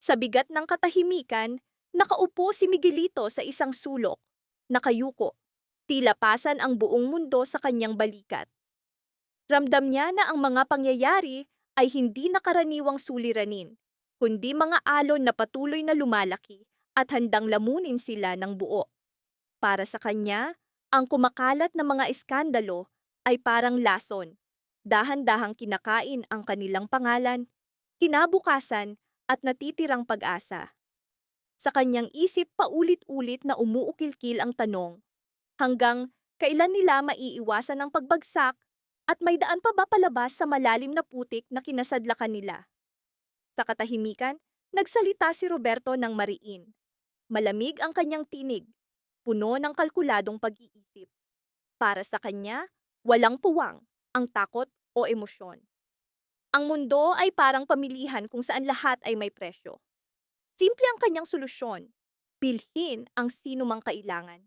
Sa bigat ng katahimikan, nakaupo si Miguelito sa isang sulok, nakayuko, tila pasan ang buong mundo sa kanyang balikat. Ramdam niya na ang mga pangyayari ay hindi nakaraniwang suliranin, kundi mga alon na patuloy na lumalaki at handang lamunin sila ng buo. Para sa kanya, ang kumakalat na mga iskandalo ay parang lason, dahan-dahang kinakain ang kanilang pangalan, kinabukasan at natitirang pag-asa. Sa kanyang isip paulit-ulit na umuukilkil ang tanong, hanggang kailan nila maiiwasan ang pagbagsak at may daan pa ba palabas sa malalim na putik na kinasadlakan nila? Sa katahimikan, nagsalita si Roberto ng mariin. Malamig ang kanyang tinig, puno ng kalkuladong pag-iisip. Para sa kanya, walang puwang, ang takot o emosyon. Ang mundo ay parang pamilihan kung saan lahat ay may presyo. Simple ang kanyang solusyon, bilhin ang sino mang kailangan.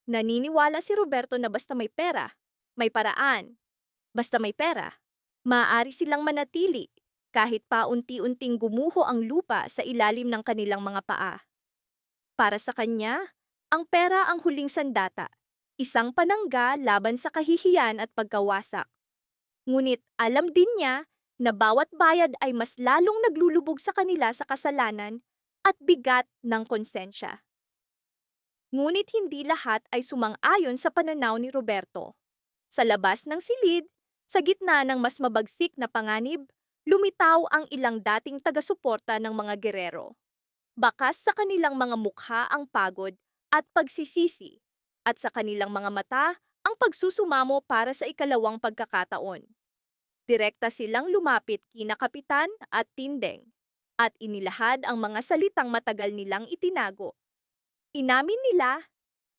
Naniniwala si Roberto na basta may pera, may paraan. Basta may pera, maaari silang manatili kahit paunti-unting gumuho ang lupa sa ilalim ng kanilang mga paa. Para sa kanya, ang pera ang huling sandata, isang panangga laban sa kahihiyan at pagkawasak. Ngunit alam din niya na bawat bayad ay mas lalong naglulubog sa kanila sa kasalanan at bigat ng konsensya. Ngunit hindi lahat ay sumang-ayon sa pananaw ni Roberto. Sa labas ng silid, sa gitna ng mas mabagsik na panganib, lumitaw ang ilang dating taga-suporta ng mga gerero. Bakas sa kanilang mga mukha ang pagod at pagsisisi, at sa kanilang mga mata ang pagsusumamo para sa ikalawang pagkakataon. Direkta silang lumapit kina Kapitan at Tindeng, at inilahad ang mga salitang matagal nilang itinago. Inamin nila,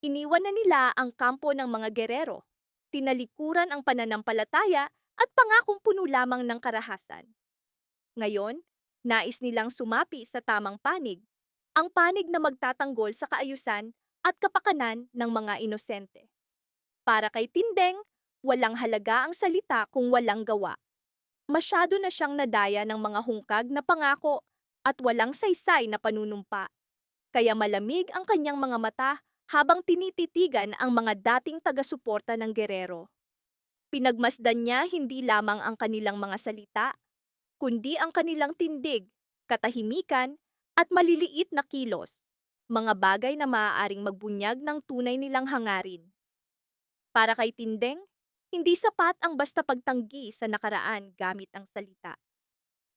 iniwan na nila ang kampo ng mga gerero, tinalikuran ang pananampalataya at pangakong puno lamang ng karahasan. Ngayon, nais nilang sumapi sa tamang panig, ang panig na magtatanggol sa kaayusan at kapakanan ng mga inosente. Para kay Tindeng, walang halaga ang salita kung walang gawa. Masyado na siyang nadaya ng mga hungkag na pangako at walang saysay na panunumpa. Kaya malamig ang kanyang mga mata habang tinititigan ang mga dating taga-suporta ng gerero. Pinagmasdan niya hindi lamang ang kanilang mga salita, kundi ang kanilang tindig, katahimikan, at maliliit na kilos, mga bagay na maaaring magbunyag ng tunay nilang hangarin. Para kay Tindeng, hindi sapat ang basta pagtanggi sa nakaraan gamit ang salita.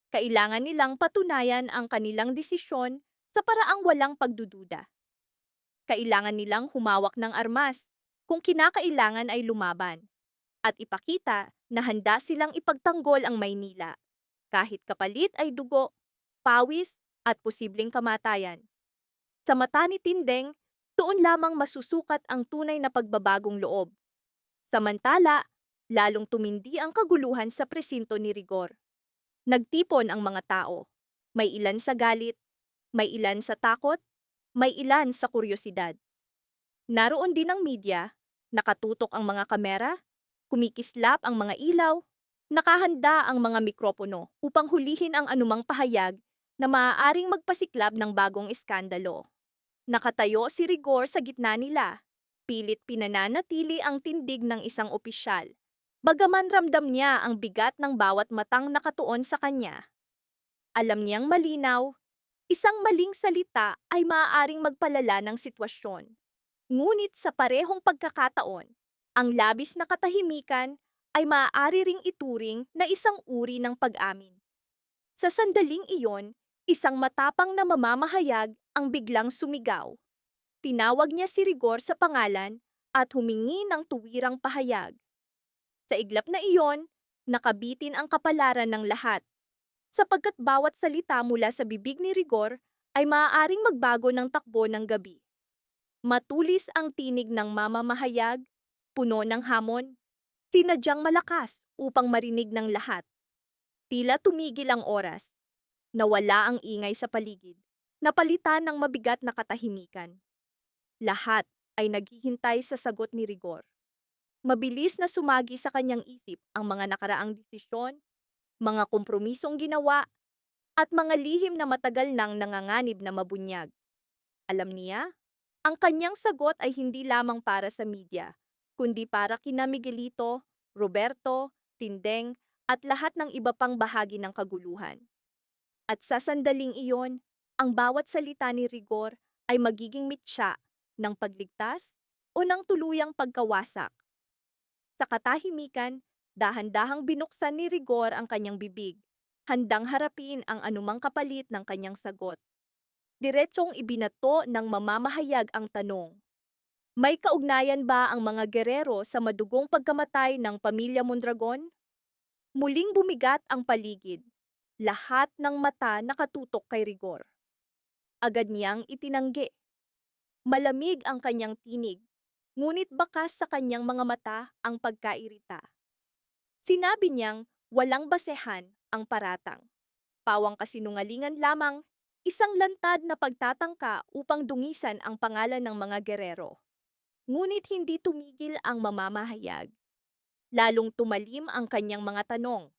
Kailangan nilang patunayan ang kanilang desisyon sa paraang walang pagdududa. Kailangan nilang humawak ng armas kung kinakailangan ay lumaban at ipakita na handa silang ipagtanggol ang Maynila kahit kapalit ay dugo, pawis at posibleng kamatayan. Sa mata ni Tindeng, doon lamang masusukat ang tunay na pagbabagong loob. Samantala, lalong tumindi ang kaguluhan sa presinto ni Rigor. Nagtipon ang mga tao. May ilan sa galit, may ilan sa takot, may ilan sa kuryosidad. Naroon din ang media, nakatutok ang mga kamera, kumikislap ang mga ilaw, nakahanda ang mga mikropono upang hulihin ang anumang pahayag na maaaring magpasiklab ng bagong iskandalo. Nakatayo si Rigor sa gitna nila, pilit pinananatili ang tindig ng isang opisyal. Bagaman ramdam niya ang bigat ng bawat matang nakatuon sa kanya. Alam niyang malinaw, isang maling salita ay maaaring magpalala ng sitwasyon. Ngunit sa parehong pagkakataon, ang labis na katahimikan ay maaari ring ituring na isang uri ng pag-amin. Sa sandaling iyon, isang matapang na mamamahayag ang biglang sumigaw. Tinawag niya si Rigor sa pangalan at humingi ng tuwirang pahayag. Sa iglap na iyon, nakabitin ang kapalaran ng lahat, sapagkat bawat salita mula sa bibig ni Rigor ay maaaring magbago ng takbo ng gabi. Matulis ang tinig ng mamamahayag, puno ng hamon, sinadyang malakas upang marinig ng lahat. Tila tumigil ang oras, nawala ang ingay sa paligid, napalitan ng mabigat na katahimikan. Lahat ay naghihintay sa sagot ni Rigor. Mabilis na sumagi sa kanyang isip ang mga nakaraang desisyon, mga kompromisong ginawa, at mga lihim na matagal nang nanganganib na mabunyag. Alam niya, ang kanyang sagot ay hindi lamang para sa media, kundi para kina Miguelito, Roberto, Tindeng, at lahat ng iba pang bahagi ng kaguluhan. At sa sandaling iyon, ang bawat salita ni Rigor ay magiging mitya ng pagligtas o ng tuluyang pagkawasak. Sa katahimikan, dahan-dahang binuksan ni Rigor ang kanyang bibig, handang harapin ang anumang kapalit ng kanyang sagot. Diretsong ibinato ng mamamahayag ang tanong. May kaugnayan ba ang mga gerero sa madugong pagkamatay ng pamilya Mondragon? Muling bumigat ang paligid. Lahat ng mata nakatutok kay Rigor. Agad niyang itinanggi. Malamig ang kanyang tinig, ngunit bakas sa kanyang mga mata ang pagkairita. Sinabi niyang walang basehan ang paratang. Pawang kasinungalingan lamang, isang lantad na pagtatangka upang dungisan ang pangalan ng mga gerero. Ngunit hindi tumigil ang mamamahayag. Lalong tumalim ang kanyang mga tanong.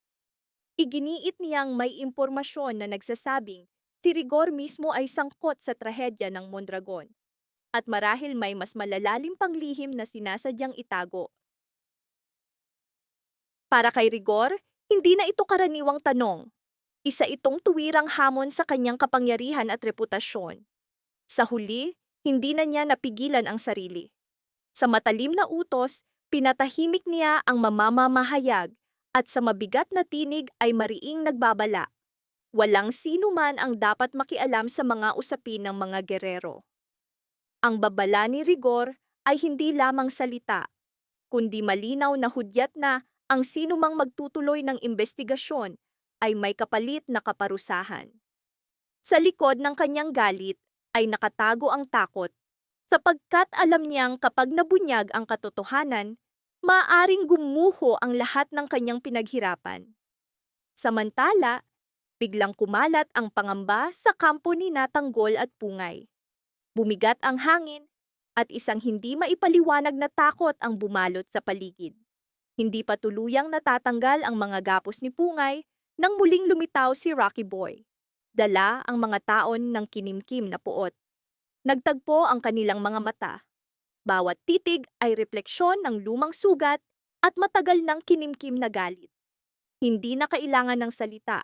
Iginiit niyang may impormasyon na nagsasabing si Rigor mismo ay sangkot sa trahedya ng Mondragon at marahil may mas malalalim pang lihim na sinasadyang itago. Para kay Rigor, hindi na ito karaniwang tanong. Isa itong tuwirang hamon sa kanyang kapangyarihan at reputasyon. Sa huli, hindi na niya napigilan ang sarili. Sa matalim na utos, pinatahimik niya ang mamamahayag at sa mabigat na tinig ay mariing nagbabala. Walang sino man ang dapat makialam sa mga usapin ng mga gerero. Ang babala ni Rigor ay hindi lamang salita, kundi malinaw na hudyat na ang sinumang magtutuloy ng investigasyon ay may kapalit na kaparusahan. Sa likod ng kanyang galit ay nakatago ang takot, sapagkat alam niyang kapag nabunyag ang katotohanan, maaaring gumuho ang lahat ng kanyang pinaghirapan. Samantala, biglang kumalat ang pangamba sa kampo ni Tanggol at Pungay. Bumigat ang hangin at isang hindi maipaliwanag na takot ang bumalot sa paligid. Hindi pa tuluyang natatanggal ang mga gapos ni Pungay nang muling lumitaw si Rocky Boy. Dala ang mga taon ng kinimkim na puot. Nagtagpo ang kanilang mga mata. Bawat titig ay refleksyon ng lumang sugat at matagal ng kinimkim na galit. Hindi na kailangan ng salita,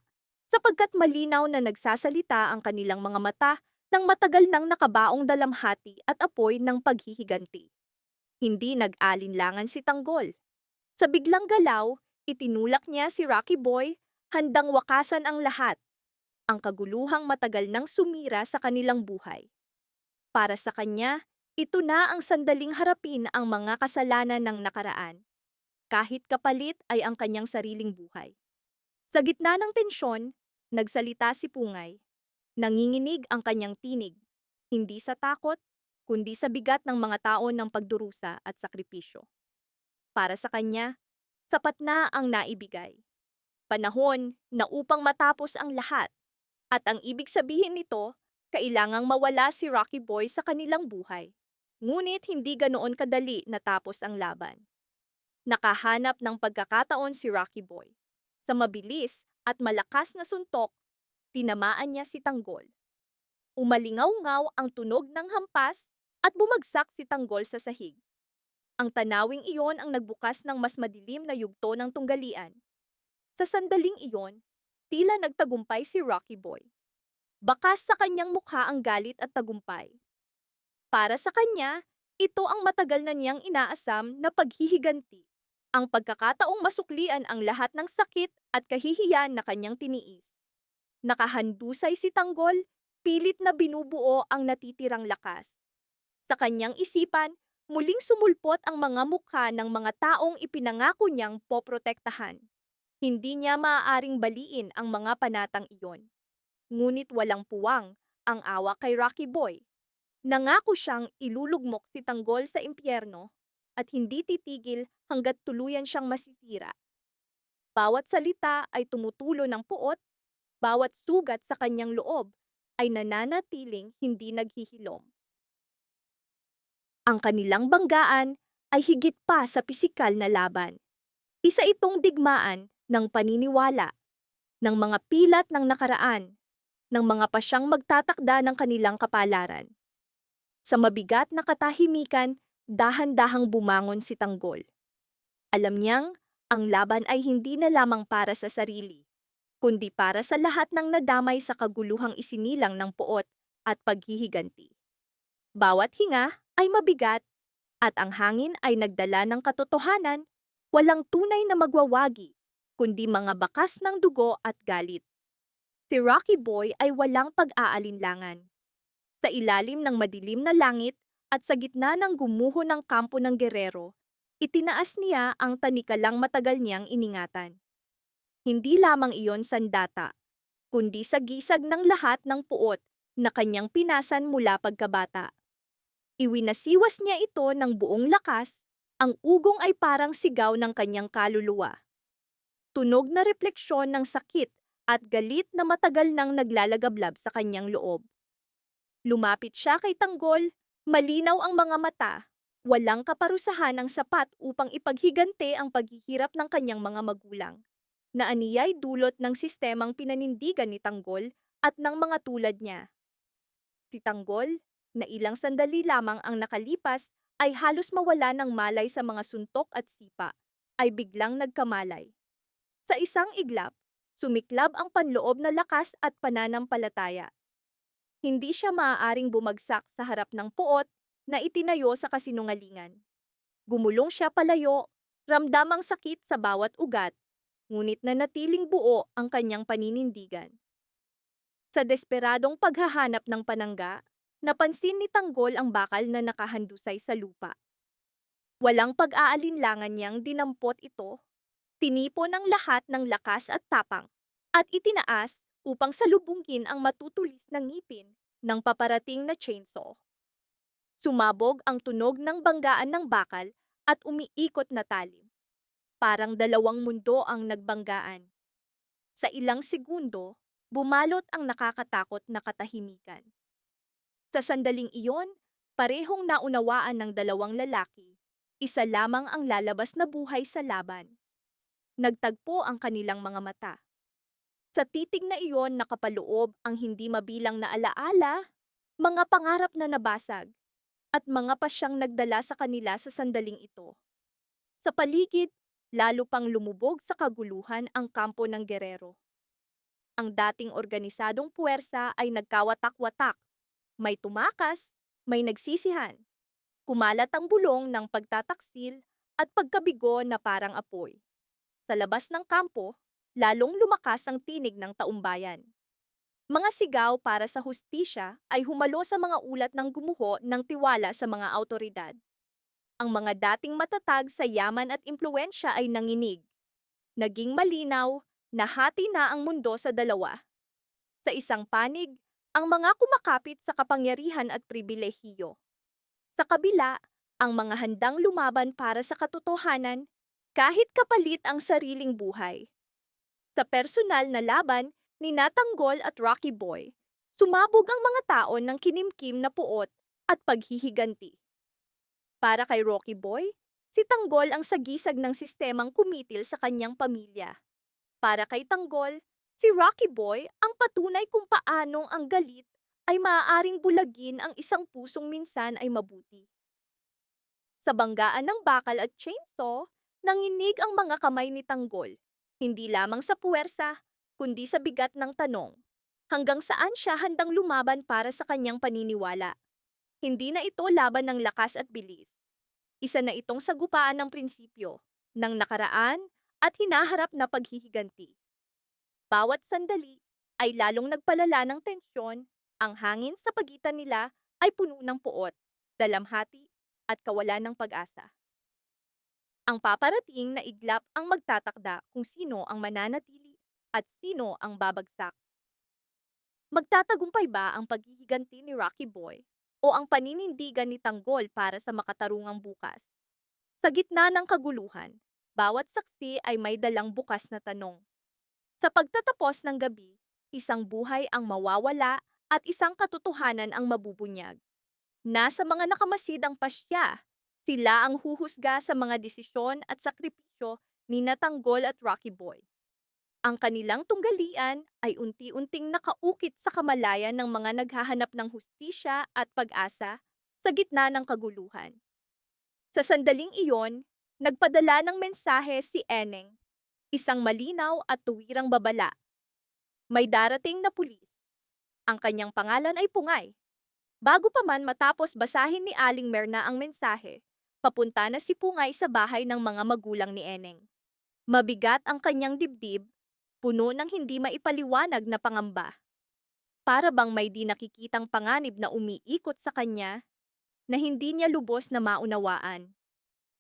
sapagkat malinaw na nagsasalita ang kanilang mga mata ng matagal nang nakabaong dalamhati at apoy ng paghihiganti. Hindi nag-alinlangan si Tanggol. Sa biglang galaw, itinulak niya si Rocky Boy, handang wakasan ang lahat. Ang kaguluhang matagal nang sumira sa kanilang buhay. Para sa kanya, ito na ang sandaling harapin ang mga kasalanan ng nakaraan. Kahit kapalit ay ang kanyang sariling buhay. Sa gitna ng tensyon, nagsalita si Pungay. Nanginginig ang kanyang tinig, hindi sa takot, kundi sa bigat ng mga taon ng pagdurusa at sakripisyo. Para sa kanya, sapat na ang naibigay. Panahon na upang matapos ang lahat, at ang ibig sabihin nito, kailangang mawala si Rocky Boy sa kanilang buhay. Ngunit hindi ganoon kadali natapos ang laban. Nakahanap ng pagkakataon si Rocky Boy. Sa mabilis at malakas na suntok, tinamaan niya si Tanggol. Umalingaw-ngaw ang tunog ng hampas at bumagsak si Tanggol sa sahig. Ang tanawing iyon ang nagbukas ng mas madilim na yugto ng tunggalian. Sa sandaling iyon, tila nagtagumpay si Rocky Boy. Bakas sa kanyang mukha ang galit at tagumpay. Para sa kanya, ito ang matagal na niyang inaasam na paghihiganti. Ang pagkakataong masuklian ang lahat ng sakit at kahihiyan na kanyang tiniis. Nakahandusay si Tanggol, pilit na binubuo ang natitirang lakas. Sa kanyang isipan, muling sumulpot ang mga mukha ng mga taong ipinangako niyang poprotektahan. Hindi niya maaaring baliin ang mga panatang iyon. Ngunit walang puwang ang awa kay Rocky Boy. Nangako siyang ilulugmok si Tanggol sa impyerno at hindi titigil hanggat tuluyan siyang masisira. Bawat salita ay tumutulo ng puot, bawat sugat sa kanyang loob ay nananatiling hindi naghihilom. Ang kanilang banggaan ay higit pa sa pisikal na laban. Isa itong digmaan ng paniniwala, ng mga pilat ng nakaraan ng mga pasyang magtatakda ng kanilang kapalaran. Sa mabigat na katahimikan, dahan-dahang bumangon si Tanggol. Alam niyang ang laban ay hindi na lamang para sa sarili, kundi para sa lahat ng nadamay sa kaguluhang isinilang ng puot at paghihiganti. Bawat hinga ay mabigat at ang hangin ay nagdala ng katotohanan, walang tunay na magwawagi, kundi mga bakas ng dugo at galit. Si Rocky Boy ay walang pag-aalinlangan. Sa ilalim ng madilim na langit at sa gitna ng gumuho ng kampo ng Guerrero, itinaas niya ang tanikalang matagal niyang iningatan. Hindi lamang iyon sandata, kundi sagisag ng lahat ng puot na kanyang pinasan mula pagkabata. Iwinasiwas niya ito ng buong lakas, ang ugong ay parang sigaw ng kanyang kaluluwa. Tunog na refleksyon ng sakit at galit na matagal nang naglalagablab sa kanyang loob. Lumapit siya kay Tanggol, malinaw ang mga mata, walang kaparusahan ang sapat upang ipaghigante ang paghihirap ng kanyang mga magulang, na aniyay dulot ng sistemang pinanindigan ni Tanggol at ng mga tulad niya. Si Tanggol, na ilang sandali lamang ang nakalipas, ay halos mawala ng malay sa mga suntok at sipa, ay biglang nagkamalay. Sa isang iglap, sumiklab ang panloob na lakas at pananampalataya. Hindi siya maaaring bumagsak sa harap ng puot na itinayo sa kasinungalingan. Gumulong siya palayo, ramdam ang sakit sa bawat ugat, ngunit nanatiling buo ang kanyang paninindigan. Sa desperadong paghahanap ng panangga, napansin ni Tanggol ang bakal na nakahandusay sa lupa. Walang pag-aalinlangan niyang dinampot ito, tinipon ang lahat ng lakas at tapang, at itinaas upang salubungin ang matutulis na ngipin ng paparating na chainsaw. Sumabog ang tunog ng banggaan ng bakal at umiikot na talim. Parang dalawang mundo ang nagbanggaan. Sa ilang segundo, bumalot ang nakakatakot na katahimikan. Sa sandaling iyon, parehong naunawaan ng dalawang lalaki, isa lamang ang lalabas na buhay sa laban. Nagtagpo ang kanilang mga mata. Sa titig na iyon nakapaloob ang hindi mabilang na alaala, mga pangarap na nabasag, at mga pasyang nagdala sa kanila sa sandaling ito. Sa paligid, lalo pang lumubog sa kaguluhan ang kampo ng Guerrero. Ang dating organisadong puwersa ay nagkawatak-watak, may tumakas, may nagsisihan. Kumalat ang bulong ng pagtataksil at pagkabigo na parang apoy. Sa labas ng kampo, lalong lumakas ang tinig ng taumbayan. Mga sigaw para sa hustisya ay humalo sa mga ulat ng gumuho ng tiwala sa mga awtoridad. Ang mga dating matatag sa yaman at impluensya ay nanginig. Naging malinaw, nahati na ang mundo sa dalawa. Sa isang panig, ang mga kumakapit sa kapangyarihan at pribilehiyo. Sa kabila, ang mga handang lumaban para sa katotohanan, kahit kapalit ang sariling buhay. Sa personal na laban ni Tanggol at Rocky Boy, sumabog ang mga tao ng kinimkim na puot at paghihiganti. Para kay Rocky Boy, si Tanggol ang sagisag ng sistemang kumitil sa kanyang pamilya. Para kay Tanggol, si Rocky Boy ang patunay kung paanong ang galit ay maaaring bulagin ang isang pusong minsan ay mabuti. Sa banggaan ng bakal at chainsaw, nanginig ang mga kamay ni Tanggol, hindi lamang sa puwersa, kundi sa bigat ng tanong. Hanggang saan siya handang lumaban para sa kanyang paniniwala? Hindi na ito laban ng lakas at bilis. Isa na itong sagupaan ng prinsipyo, ng nakaraan at hinaharap na paghihiganti. Bawat sandali ay lalong nagpalala ng tensyon, ang hangin sa pagitan nila ay puno ng puot, dalamhati at kawalan ng pag-asa. Ang paparating na iglap ang magtatakda kung sino ang mananatili at sino ang babagsak. Magtatagumpay ba ang paghihiganti ni Rocky Boy o ang paninindigan ni Tanggol para sa makatarungang bukas? Sa gitna ng kaguluhan, bawat saksi ay may dalang bukas na tanong. Sa pagtatapos ng gabi, isang buhay ang mawawala at isang katotohanan ang mabubunyag. Nasa mga nakamasid ang pasya, sila ang huhusga sa mga desisyon at sakripisyo ni Tanggol at Rocky Boy. Ang kanilang tunggalian ay unti-unting nakaukit sa kamalayan ng mga naghahanap ng hustisya at pag-asa sa gitna ng kaguluhan. Sa sandaling iyon, nagpadala ng mensahe si Eneng, isang malinaw at tuwirang babala. May darating na pulis. Ang kanyang pangalan ay Pungay. Bago pa man matapos basahin ni Aling Merna ang mensahe, papunta na si Pungay sa bahay ng mga magulang ni Eneng. Mabigat ang kanyang dibdib, puno ng hindi maipaliwanag na pangamba. Para bang may di nakikitang panganib na umiikot sa kanya na hindi niya lubos na maunawaan.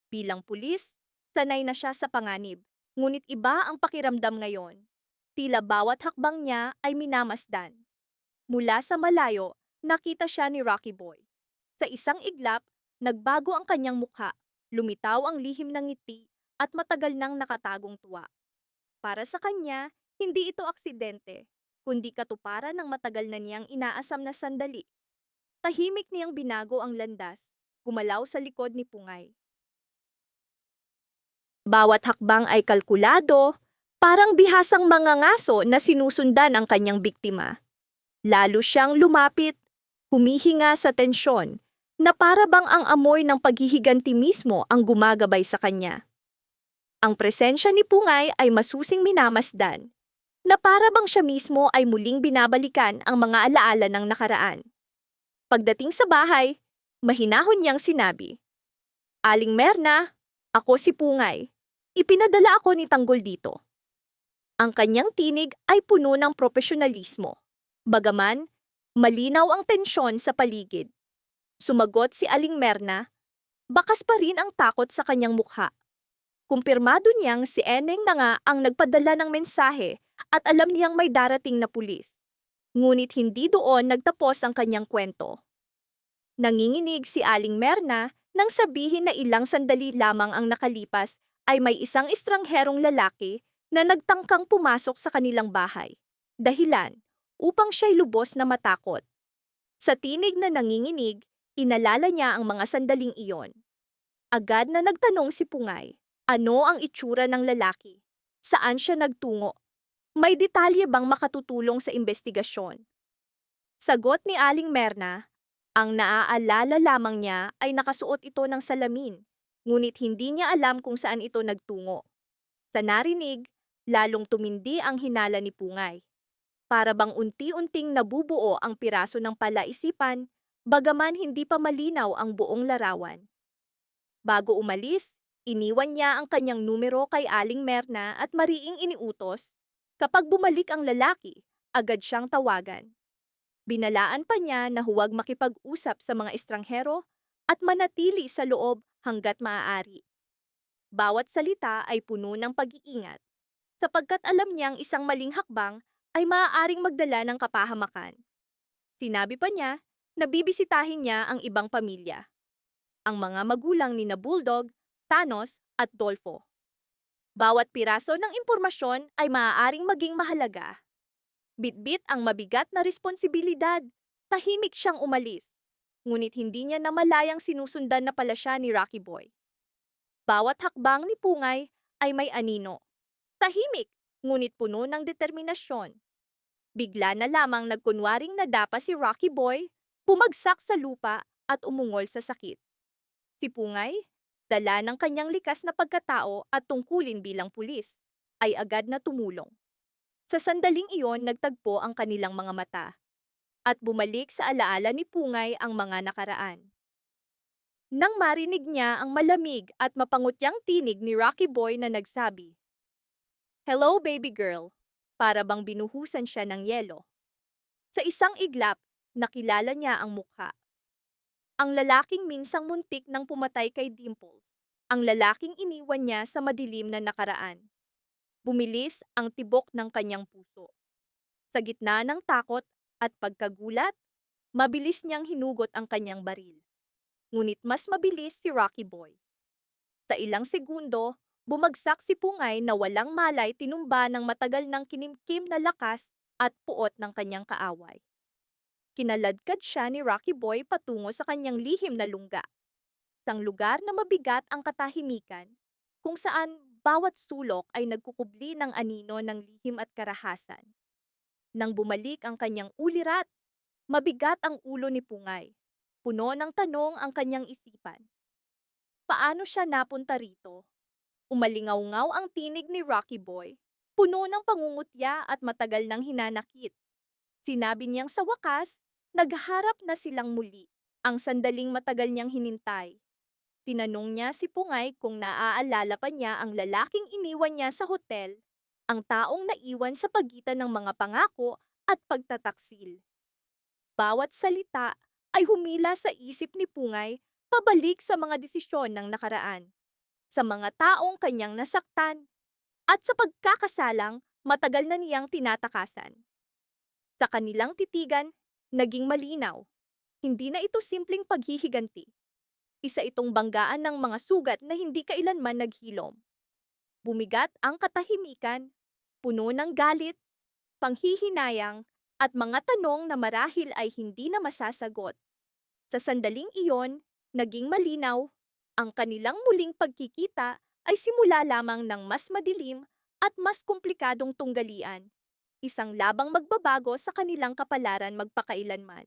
Bilang pulis, sanay na siya sa panganib, ngunit iba ang pakiramdam ngayon. Tila bawat hakbang niya ay minamasdan. Mula sa malayo, nakita siya ni Rocky Boy. Sa isang iglap, nagbago ang kanyang mukha, lumitaw ang lihim ng ngiti at matagal nang nakatagong tuwa. Para sa kanya, hindi ito aksidente, kundi katuparan ng matagal na niyang inaasam na sandali. Tahimik niyang binago ang landas, gumalaw sa likod ni Pungay. Bawat hakbang ay kalkulado, parang bihasang mga ngaso na sinusundan ang kanyang biktima. Lalo siyang lumapit, humihinga sa tensyon, na para bang ang amoy ng paghihiganti mismo ang gumagabay sa kanya. Ang presensya ni Pungay ay masusing minamasdan, na para bang siya mismo ay muling binabalikan ang mga alaala ng nakaraan. Pagdating sa bahay, mahinahon niyang sinabi, "Aling Merna, ako si Pungay. Ipinadala ako ni Tanggol dito." Ang kanyang tinig ay puno ng profesionalismo. Bagaman, malinaw ang tensyon sa paligid. Sumagot si Aling Merna, bakas pa rin ang takot sa kanyang mukha. Kumpirmado niyang si Eneng na nga ang nagpadala ng mensahe at alam niyang may darating na pulis. Ngunit hindi doon nagtapos ang kanyang kwento. Nanginginig si Aling Merna nang sabihin na ilang sandali lamang ang nakalipas ay may isang estrangherong lalaki na nagtangkang pumasok sa kanilang bahay. Dahilan, upang siya'y lubos na matakot. Sa tinig na nanginginig, inalala niya ang mga sandaling iyon. Agad na nagtanong si Pungay, ano ang itsura ng lalaki? Saan siya nagtungo? May detalye bang makatutulong sa investigasyon? Sagot ni Aling Merna, ang naaalala lamang niya ay nakasuot ito ng salamin, ngunit hindi niya alam kung saan ito nagtungo. Sa narinig, lalong tumindi ang hinala ni Pungay. Para bang unti-unting nabubuo ang piraso ng palaisipan, bagaman hindi pa malinaw ang buong larawan. Bago umalis, iniwan niya ang kanyang numero kay Aling Merna at mariing iniutos, kapag bumalik ang lalaki, agad siyang tawagan. Binalaan pa niya na huwag makipag-usap sa mga estranghero at manatili sa loob hanggat maaari. Bawat salita ay puno ng pag-iingat, sapagkat alam niyang isang maling hakbang ay maaaring magdala ng kapahamakan. Sinabi pa niya na bibisitahin niya ang ibang pamilya, ang mga magulang ni na Bulldog, Thanos at Dolfo. Bawat piraso ng impormasyon ay maaaring maging mahalaga. Bitbit ang mabigat na responsibilidad, tahimik siyang umalis, ngunit hindi niya namalayang sinusundan na pala siya ni Rocky Boy. Bawat hakbang ni Pungay ay may anino. Tahimik, ngunit puno ng determinasyon. Bigla na lamang nagkunwaring nadapa si Rocky Boy, bumagsak sa lupa at umungol sa sakit. Si Pungay, dala ng kanyang likas na pagkatao at tungkulin bilang pulis, ay agad na tumulong. Sa sandaling iyon nagtagpo ang kanilang mga mata, at bumalik sa alaala ni Pungay ang mga nakaraan. Nang marinig niya ang malamig at mapangutyang tinig ni Rocky Boy na nagsabi, "Hello baby girl," para bang binuhusan siya ng yelo. Sa isang iglap, nakilala niya ang mukha. Ang lalaking minsang muntik nang pumatay kay Dimples. Ang lalaking iniwan niya sa madilim na nakaraan. Bumilis ang tibok ng kanyang puso. Sa gitna ng takot at pagkagulat, mabilis niyang hinugot ang kanyang baril. Ngunit mas mabilis si Rocky Boy. Sa ilang segundo, bumagsak si Pungay na walang malay tinumba ng matagal ng kinimkim na lakas at puot ng kanyang kaaway. Kinaladkad siya ni Rocky Boy patungo sa kanyang lihim na lungga. Isang lugar na mabigat ang katahimikan, kung saan bawat sulok ay nagkukubli ng anino ng lihim at karahasan. Nang bumalik ang kanyang ulirat, mabigat ang ulo ni Pungay. Puno ng tanong ang kanyang isipan. Paano siya napunta rito? Umalingaw-ngaw ang tinig ni Rocky Boy, puno ng pangungutya at matagal nang hinanakit. Sinabi niyang sa wakas, nagharap na silang muli, ang sandaling matagal niyang hinintay. Tinanong niya si Pungay kung naaalala pa niya ang lalaking iniwan niya sa hotel, ang taong naiwan sa pagitan ng mga pangako at pagtataksil. Bawat salita ay humila sa isip ni Pungay pabalik sa mga desisyon ng nakaraan, sa mga taong kanyang nasaktan, at sa pagkakasalang matagal na niyang tinatakasan. Sa kanilang titigan, naging malinaw. Hindi na ito simpleng paghihiganti. Isa itong banggaan ng mga sugat na hindi kailanman naghilom. Bumigat ang katahimikan, puno ng galit, panghihinayang, at mga tanong na marahil ay hindi na masasagot. Sa sandaling iyon, naging malinaw, ang kanilang muling pagkikita ay simula lamang ng mas madilim at mas komplikadong tunggalian, isang labang magbabago sa kanilang kapalaran magpakailanman.